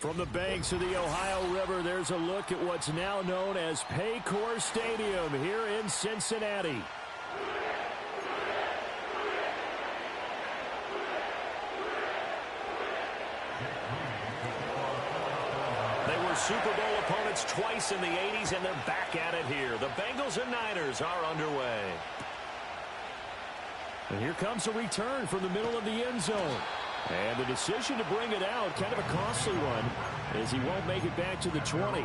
From the banks of the Ohio River, there's a look at what's now known as Paycor Stadium here in Cincinnati. They were Super Bowl opponents twice in the 80s, and they're back at it here. The Bengals and Niners are underway. And here comes a return from the middle of the end zone. And the decision to bring it out, kind of a costly one, as he won't make it back to the 20.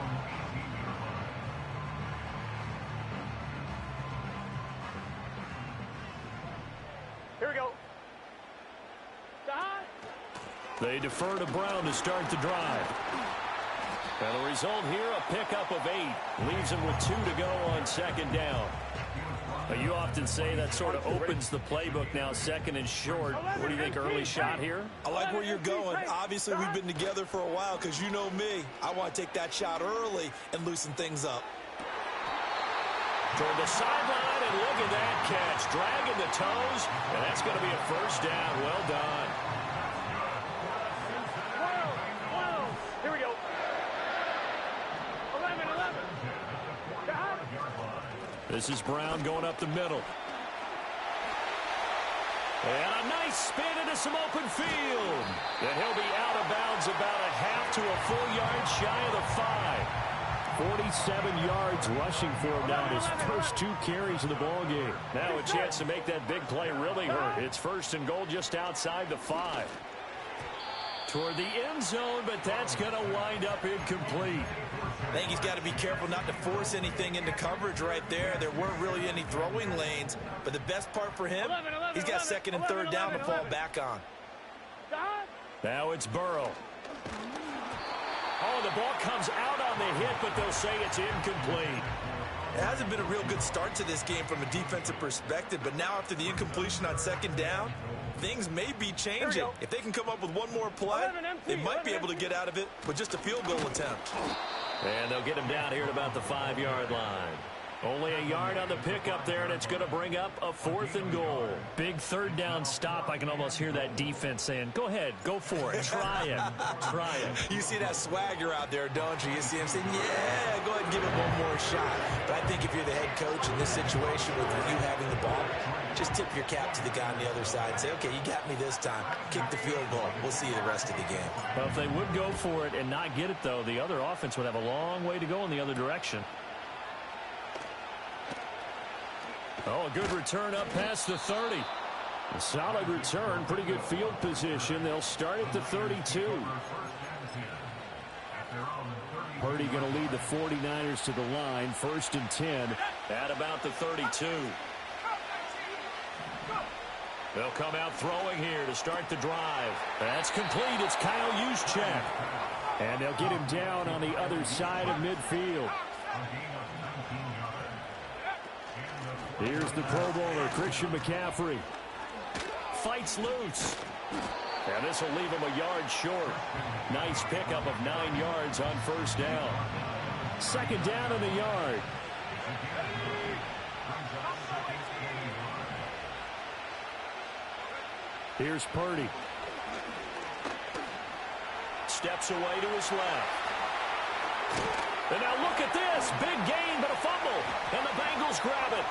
Here we go. They defer to Brown to start the drive. And the result here, a pickup of 8. Leaves him with 2 to go on second down. You often say that sort of opens the playbook now, second and short. What do you think, early shot here? I like where you're going. Obviously, we've been together for a while because you know me. I want to take that shot early and loosen things up. Toward the sideline, and look at that catch. Dragging the toes, and that's going to be a first down. Well done. Here we go. 11. This is Brown going up the middle. And a nice spin into some open field. And he'll be out of bounds about a half to a full yard shy of the 5. 47 yards rushing for him now in his first 2 carries of the ball game. Now a chance to make that big play really hurt. It's first and goal just outside the 5. Toward the end zone, but that's going to wind up incomplete. I think he's got to be careful not to force anything into coverage right there. There weren't really any throwing lanes, but the best part for him, he's got second and third down to fall back on. Now it's Burrow. Oh, the ball comes out on the hit, but they'll say it's incomplete. It hasn't been a real good start to this game from a defensive perspective, but now after the incompletion on second down, things may be changing. If they can come up with one more play, they might be able to get out of it with just a field goal attempt. And they'll get him down here at about the 5-yard line. Only a yard on the pickup there, and it's going to bring up a 4th and goal. Big third down stop. I can almost hear that defense saying, go ahead, go for it. Try it. Try it. You see that swagger out there, don't you? You see him saying, yeah, go ahead and give him one more shot. But I think if you're the head coach in this situation with you having the ball, just tip your cap to the guy on the other side and say, okay, you got me this time. Kick the field goal. We'll see you the rest of the game. Well, if they would go for it and not get it, though, the other offense would have a long way to go in the other direction. Oh, a good return up past the 30. A solid return, pretty good field position. They'll start at the 32. Purdy going to lead the 49ers to the line, 1st and 10 at about the 32. They'll come out throwing here to start the drive. That's complete. It's Kyle Juszczyk. And they'll get him down on the other side of midfield. Here's the Pro Bowler, Christian McCaffrey. Fights loose. And this will leave him a yard short. Nice pickup of 9 yards on first down. Second down in the yard. Here's Purdy. Steps away to his left. And now look at this. Big gain, but a fumble. And the Bengals grab it.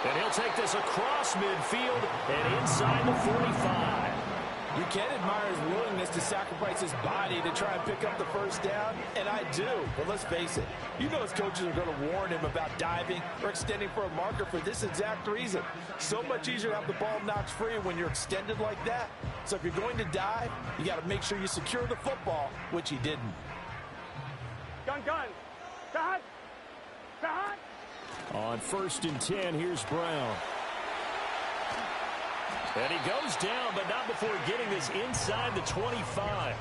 And he'll take this across midfield and inside the 45. You can admire his willingness to sacrifice his body to try and pick up the first down, and I do. But let's face it, you know his coaches are going to warn him about diving or extending for a marker for this exact reason. So much easier to have the ball knocked free when you're extended like that. So if you're going to dive, you got to make sure you secure the football, which he didn't. Gun. On 1st and 10, here's Brown. And he goes down, but not before getting this inside the 25.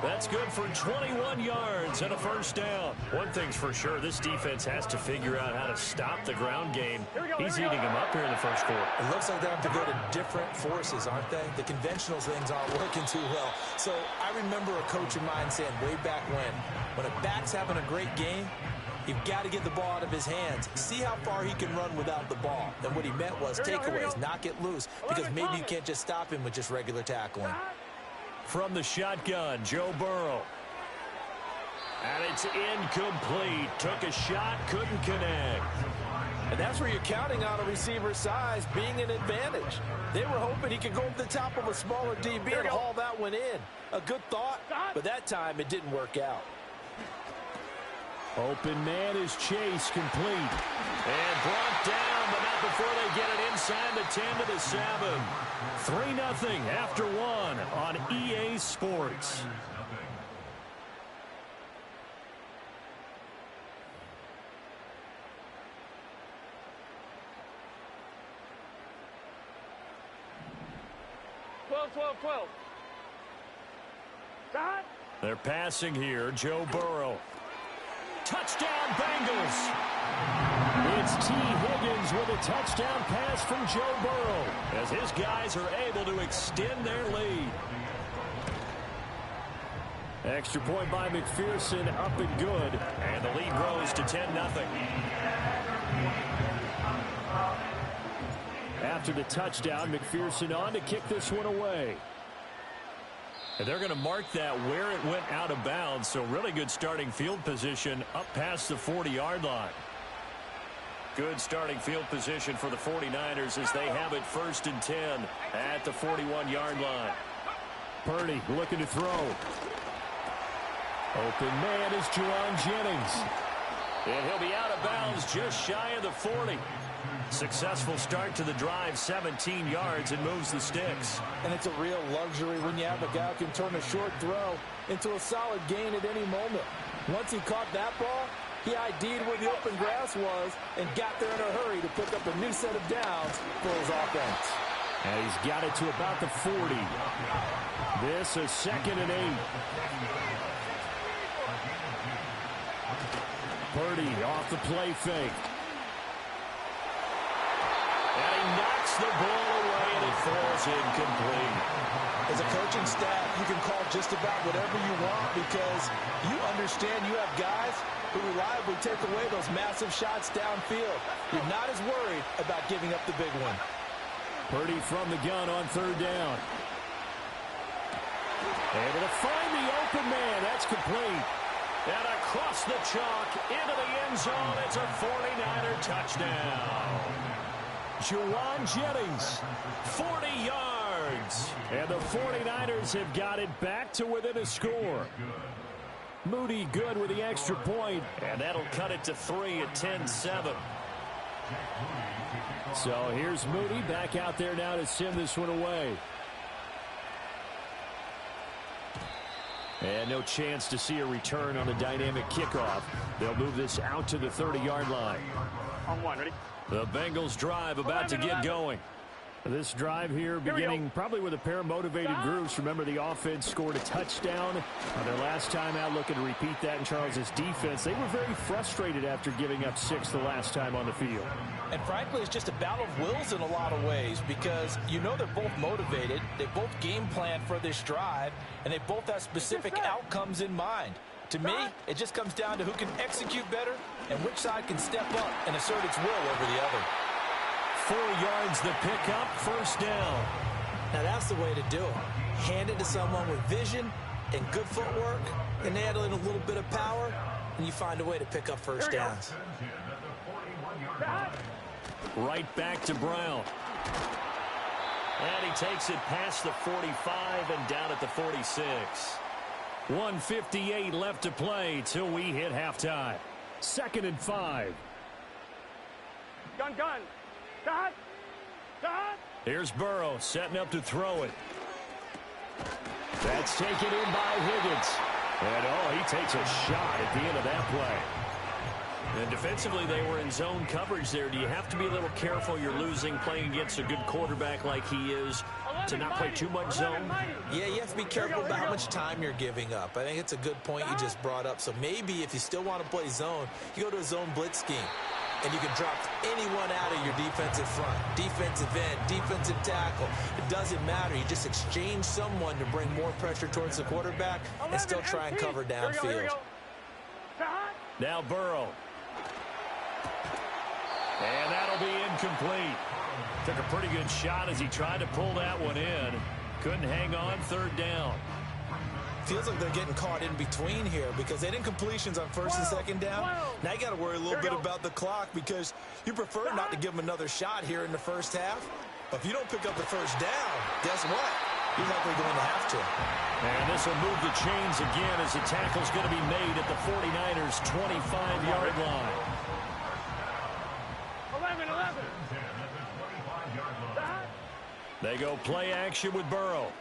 That's good for 21 yards and a first down. One thing's for sure, this defense has to figure out how to stop the ground game. He's eating them up here in the first quarter. It looks like they have to go to different forces, aren't they? The conventional things aren't working too well. So I remember a coach of mine saying way back when a back's having a great game, you've got to get the ball out of his hands. See how far he can run without the ball. And what he meant was takeaways, knock it loose, because maybe you can't just stop him with just regular tackling. From the shotgun, Joe Burrow. And it's incomplete. Took a shot, couldn't connect. And that's where you're counting on a receiver's size being an advantage. They were hoping he could go over the top of a smaller DB and haul that one in. A good thought, but that time it didn't work out. Open man is Chase, complete. And brought down, but not before they get it inside the 10 to the 7. 3-0 after one on EA Sports. They're passing here, Joe Burrow. Touchdown, Bengals. It's T. Higgins with a touchdown pass from Joe Burrow as his guys are able to extend their lead. Extra point by McPherson, up and good. And the lead grows to 10-0. After the touchdown, McPherson on to kick this one away. And they're going to mark that where it went out of bounds, so really good starting field position up past the 40-yard line. Good starting field position for the 49ers as they have it 1st and 10 at the 41-yard line. Purdy looking to throw. Open man is Juwan Jennings. And he'll be out of bounds just shy of the 40. Successful start to the drive, 17 yards, and moves the sticks. And it's a real luxury when you have a guy who can turn a short throw into a solid gain at any moment. Once he caught that ball, he ID'd where the open grass was and got there in a hurry to pick up a new set of downs for his offense. And he's got it to about the 40. This is 2nd and 8. Purdy off the play fake. And he knocks the ball away, and it falls incomplete. As a coaching staff, you can call just about whatever you want because you understand you have guys who reliably take away those massive shots downfield. You're not as worried about giving up the big one. Purdy from the gun on 3rd down. Able to find the open man. That's complete. And across the chalk into the end zone. It's a 49er touchdown. Juwan Jennings, 40 yards. And the 49ers have got it back to within a score. Moody good with the extra point. And that'll cut it to 3 at 10-7. So here's Moody back out there now to send this one away. And no chance to see a return on the dynamic kickoff. They'll move this out to the 30-yard line. On one, ready? The Bengals drive about to get going. This drive here beginning probably with a pair of motivated groups. Remember, the offense scored a touchdown their last time out, looking to repeat that in Charles's defense. They were very frustrated after giving up 6 the last time on the field. And frankly, it's just a battle of wills in a lot of ways because you know they're both motivated. They both game plan for this drive, and they both have specific outcomes in mind. To me, it just comes down to who can execute better and which side can step up and assert its will over the other. 4 yards the pickup, 1st down. Now that's the way to do it. Hand it to someone with vision and good footwork, and add in a little bit of power, and you find a way to pick up 1st downs. Right back to Brown. And he takes it past the 45 and down at the 46. 1:58 left to play till we hit halftime. 2nd and 5. Gun. Dot. Here's Burrow setting up to throw it. That's taken in by Higgins. And he takes a shot at the end of that play. And defensively, they were in zone coverage there. Do you have to be a little careful? You're losing, playing against a good quarterback like he is, to not play too much zone? Yeah, you have to be careful about how much time you're giving up. I think it's a good point you just brought up. So maybe if you still want to play zone, you go to a zone blitz scheme. And you can drop anyone out of your defensive front, defensive end, defensive tackle. It doesn't matter. You just exchange someone to bring more pressure towards the quarterback and still try and cover downfield. Now Burrow. And that'll be incomplete. Took a pretty good shot as he tried to pull that one in. Couldn't hang on, third down. Feels like they're getting caught in between here because they did incompletions on first and second down. Now you got to worry a little bit about the clock because you prefer not to give them another shot here in the first half. But if you don't pick up the first down, guess what? You're likely going to have to. And this will move the chains again as the tackle's going to be made at the 49ers' 25-yard line. 11. They go play action with Burrow.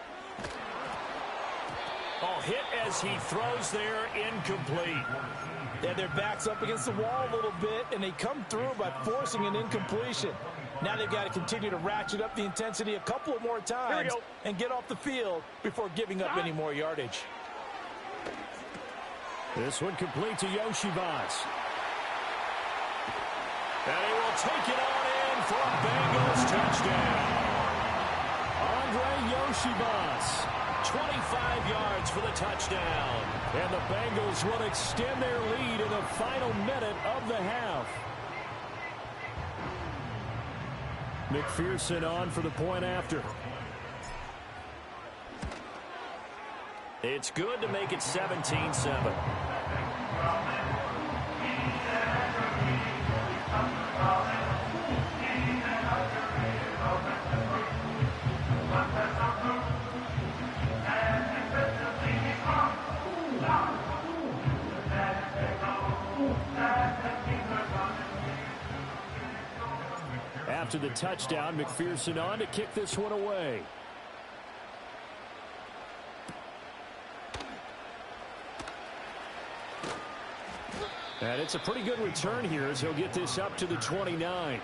Oh, hit as he throws there, incomplete. Yeah, their back's up against the wall a little bit, and they come through by forcing an incompletion. Now they've got to continue to ratchet up the intensity a couple of more times and get off the field before giving up any more yardage. This one complete to Yoshibas. And he will take it on in for a Bengals touchdown. Andre Yoshibas. 25 yards for the touchdown. And the Bengals will extend their lead in the final minute of the half. McPherson on for the point after. It's good to make it 17-7. After the touchdown, McPherson on to kick this one away. And it's a pretty good return here as he'll get this up to the 29.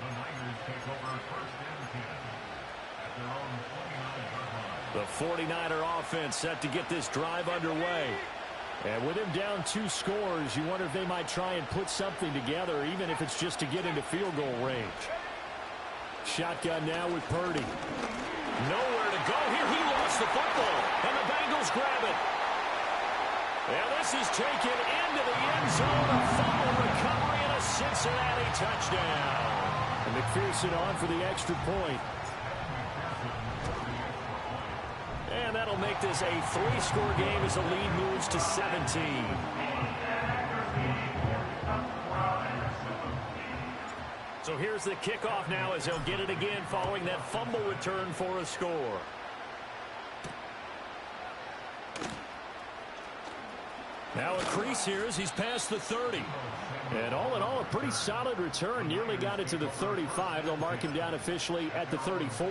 The 49er offense set to get this drive underway. And with him down 2 scores, you wonder if they might try and put something together, even if it's just to get into field goal range. Shotgun now with Purdy. Nowhere to go here. He lost the football, and the Bengals grab it. And this is taken into the end zone. A fumble recovery and a Cincinnati touchdown. And McPherson on for the extra point. And that'll make this a 3-score game as the lead moves to 17. So here's the kickoff now as he'll get it again following that fumble return for a score. Now a crease here as he's past the 30. And all in all, a pretty solid return. Nearly got it to the 35. They'll mark him down officially at the 34.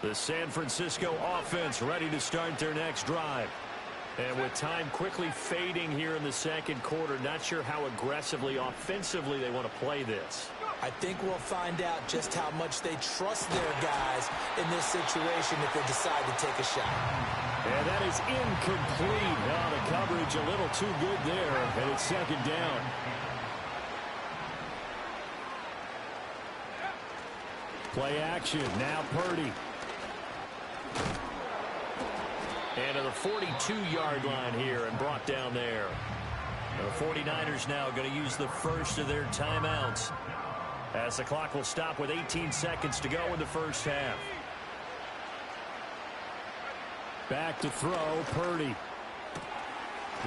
The San Francisco offense ready to start their next drive. And with time quickly fading here in the second quarter, not sure how aggressively, offensively they want to play this. I think we'll find out just how much they trust their guys in this situation if they decide to take a shot. And that is incomplete. Now the coverage a little too good there, and it's second down. Play action. Now Purdy. And to the 42-yard line here and brought down there. The 49ers now going to use the first of their timeouts as the clock will stop with 18 seconds to go in the first half. Back to throw, Purdy.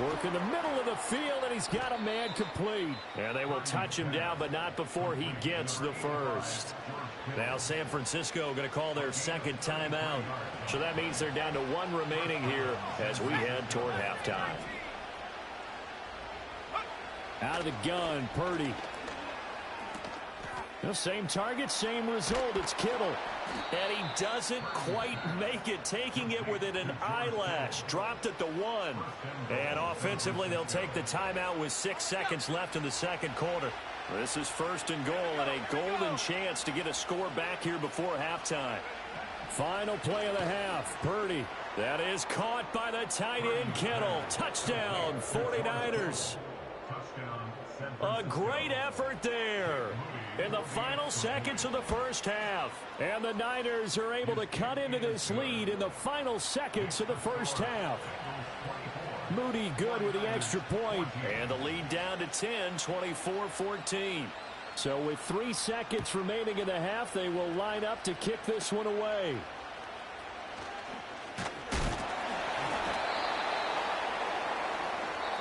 Work in the middle of the field, and he's got a man complete. And they will touch him down, but not before he gets the first. Now San Francisco going to call their second timeout. So that means they're down to 1 remaining here as we head toward halftime. Out of the gun, Purdy. The same target, same result. It's Kittle. And he doesn't quite make it, taking it within an eyelash. Dropped at the 1. And offensively, they'll take the timeout with 6 seconds left in the second quarter. This is 1st and goal and a golden chance to get a score back here before halftime. Final play of the half. Purdy. That is caught by the tight end, Kittle. Touchdown, 49ers. A great effort there in the final seconds of the first half. And the Niners are able to cut into this lead in the final seconds of the first half. Moody good with the extra point. And the lead down to 10, 24-14. So with 3 seconds remaining in the half, they will line up to kick this one away.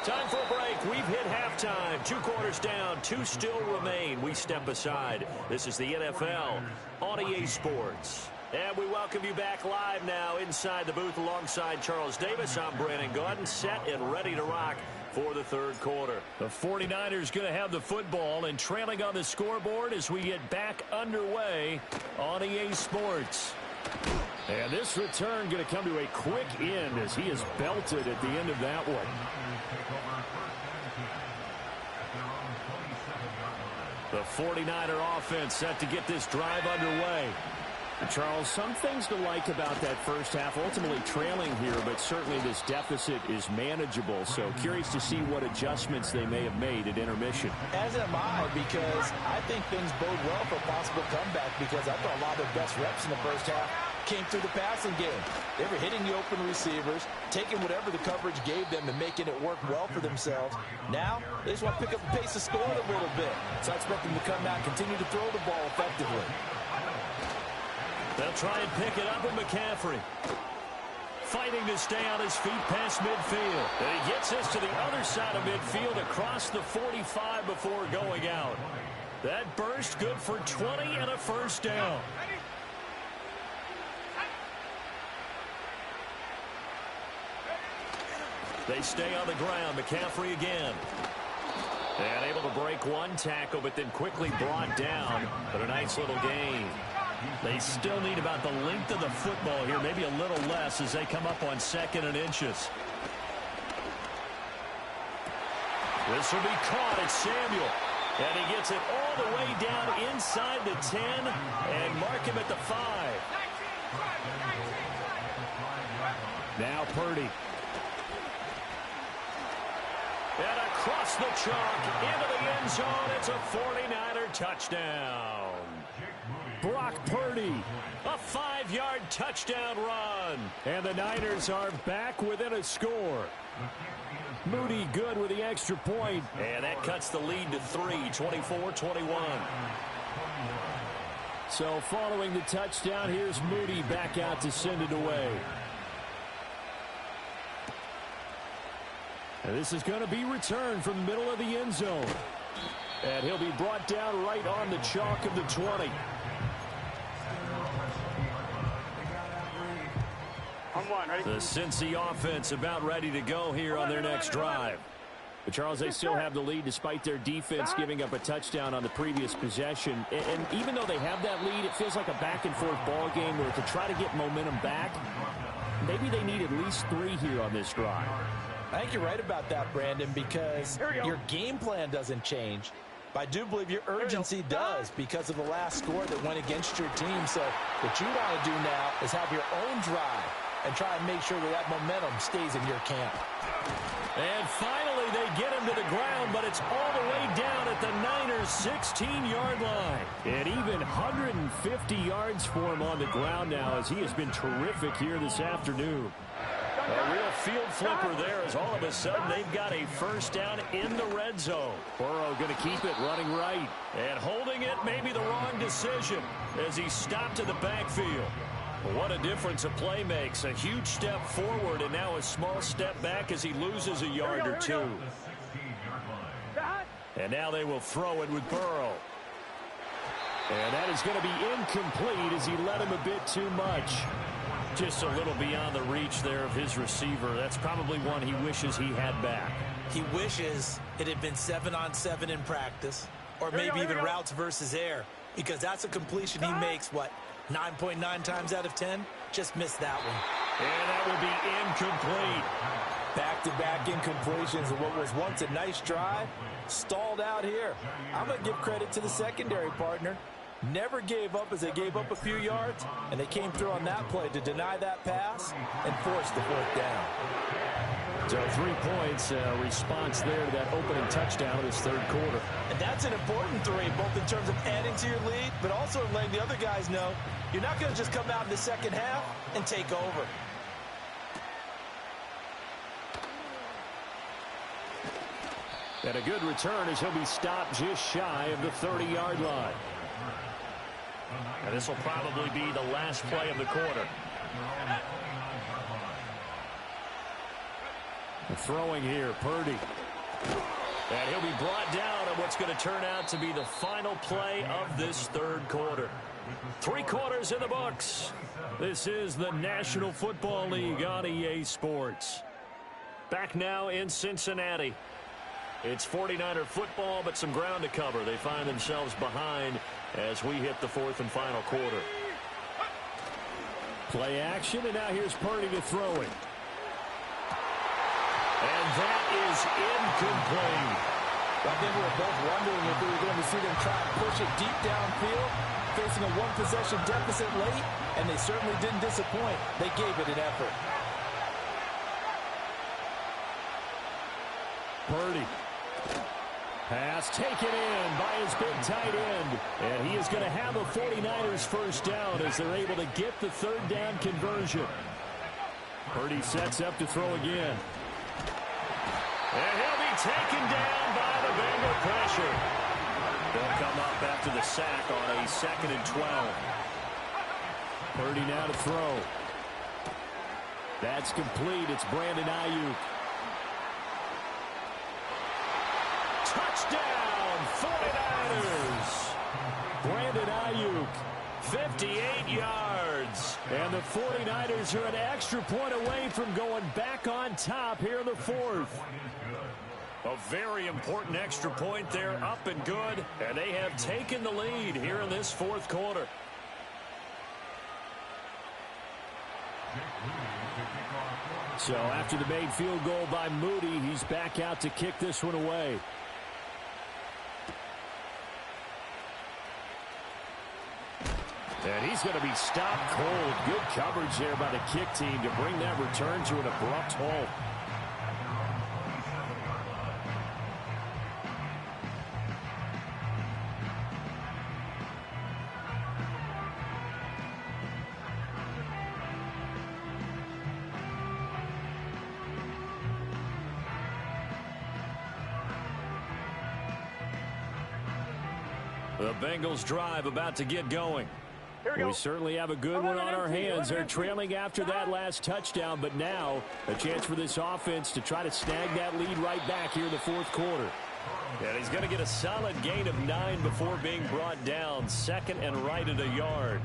Time for a break. We've hit halftime. 2 quarters down. 2 still remain. We step aside. This is the NFL on EA Sports. And we welcome you back live now inside the booth alongside Charles Davis. I'm Brandon Gaudin, set and ready to rock for the third quarter. The 49ers going to have the football and trailing on the scoreboard as we get back underway on EA Sports. And this return going to come to a quick end as he is belted at the end of that one. The 49er offense set to get this drive underway. Charles, some things to like about that first half, ultimately trailing here, but certainly this deficit is manageable. So curious to see what adjustments they may have made at intermission. As am I, because I think things bode well for a possible comeback, because I thought a lot of their best reps in the first half came through the passing game. They were hitting the open receivers, taking whatever the coverage gave them and making it work well for themselves. Now, they just want to pick up the pace of scoring a little bit. So I expect them to come out and continue to throw the ball effectively. They'll try and pick it up with McCaffrey. Fighting to stay on his feet past midfield. And he gets this to the other side of midfield across the 45 before going out. That burst good for 20 and a first down. They stay on the ground. McCaffrey again. And able to break one tackle, but then quickly brought down. But a nice little gain. They still need about the length of the football here, maybe a little less as they come up on 2nd and inches. This will be caught. It's Samuel. And he gets it all the way down inside the 10 and mark him at the 5. Now Purdy. And across the chalk into the end zone. It's a 49er touchdown. Brock Purdy, a 5-yard touchdown run. And the Niners are back within a score. Moody good with the extra point. And that cuts the lead to 3, 24-21. So following the touchdown, here's Moody back out to send it away. And this is going to be returned from the middle of the end zone. And he'll be brought down right on the chalk of the 20. The Cincy offense about ready to go here on their next drive. But Charles, they still have the lead despite their defense giving up a touchdown on the previous possession. And even though they have that lead, it feels like a back-and-forth ball game where to try to get momentum back, maybe they need at least 3 here on this drive. I think you're right about that, Brandon, because your game plan doesn't change. But I do believe your urgency does because of the last score that went against your team. So what you want to do now is have your own drive and try and make sure that momentum stays in your camp. And finally, they get him to the ground, but it's all the way down at the Niners' 16-yard line. And even 150 yards for him on the ground now as he has been terrific here this afternoon. A real field flipper there as all of a sudden they've got a first down in the red zone. Burrow going to keep it running right. And holding it may be the wrong decision as he stopped in the backfield. What a difference a play makes. A huge step forward and now a small step back as he loses a yard or 2. And now they will throw it with Burrow. And that is going to be incomplete as he let him a bit too much. Just a little beyond the reach there of his receiver. That's probably one he wishes he had back. He wishes it had been 7-on-7 in practice, or maybe even routes versus air. because that's a completion he makes, what, 9.9 times out of 10? Just missed that one. And that will be incomplete. Back-to-back incompletions of what was once a nice drive, stalled out here. I'm going to give credit to the secondary partner. Never gave up as they gave up a few yards, and they came through on that play to deny that pass and force the fourth down. So 3 points, response there to that opening touchdown of this third quarter. And that's an important 3, both in terms of adding to your lead, but also letting the other guys know you're not going to just come out in the second half and take over. And a good return as he'll be stopped just shy of the 30-yard line. And this will probably be the last play of the quarter. Throwing here, Purdy. And he'll be brought down on what's going to turn out to be the final play of this third quarter. 3 quarters in the books. This is the National Football League on EA Sports. Back now in Cincinnati. It's 49er football, but some ground to cover. They find themselves behind as we hit the 4th and final quarter. Play action, and now here's Purdy to throw it. And that is incomplete. I think we were both wondering if we were going to see them try and push it deep downfield, facing a 1-possession deficit late, and they certainly didn't disappoint. They gave it an effort. Purdy. Pass taken in by his big tight end. And he is going to have a 49ers first down as they're able to get the third down conversion. Purdy sets up to throw again. And he'll be taken down by the Bengal pressure. They'll come up after the sack on a 2nd and 12. Purdy now to throw. That's complete. It's Brandon Ayuk. Touchdown, 49ers. Brandon Ayuk, 58 yards. And the 49ers are an extra point away from going back on top here in the 4th. A very important extra point there, up and good. And they have taken the lead here in this 4th quarter. So after the made field goal by Moody, he's back out to kick this one away. And he's going to be stopped cold. Good coverage there by the kick team to bring that return to an abrupt halt. The Bengals drive about to get going. We certainly have a good one on our hands. They're trailing after that last touchdown, but now a chance for this offense to try to snag that lead right back here in the 4th quarter. And he's going to get a solid gain of 9 before being brought down. 2nd and right at a yard.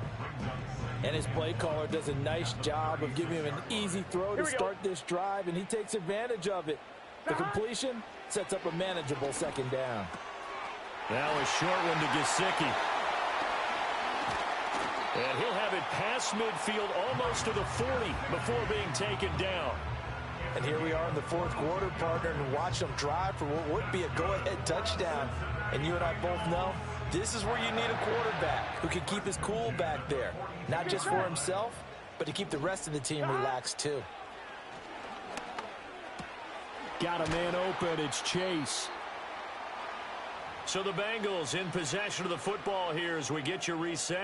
And his play caller does a nice job of giving him an easy throw to start this drive, and he takes advantage of it. The completion sets up a manageable 2nd down. Now a short one to Gesicki. And he'll have it past midfield almost to the 40 before being taken down. And here we are in the 4th quarter, partner, and watch them drive for what would be a go-ahead touchdown. And you and I both know this is where you need a quarterback who can keep his cool back there. Not just for himself, but to keep the rest of the team relaxed too. Got a man open. It's Chase. So the Bengals in possession of the football here as we get your reset.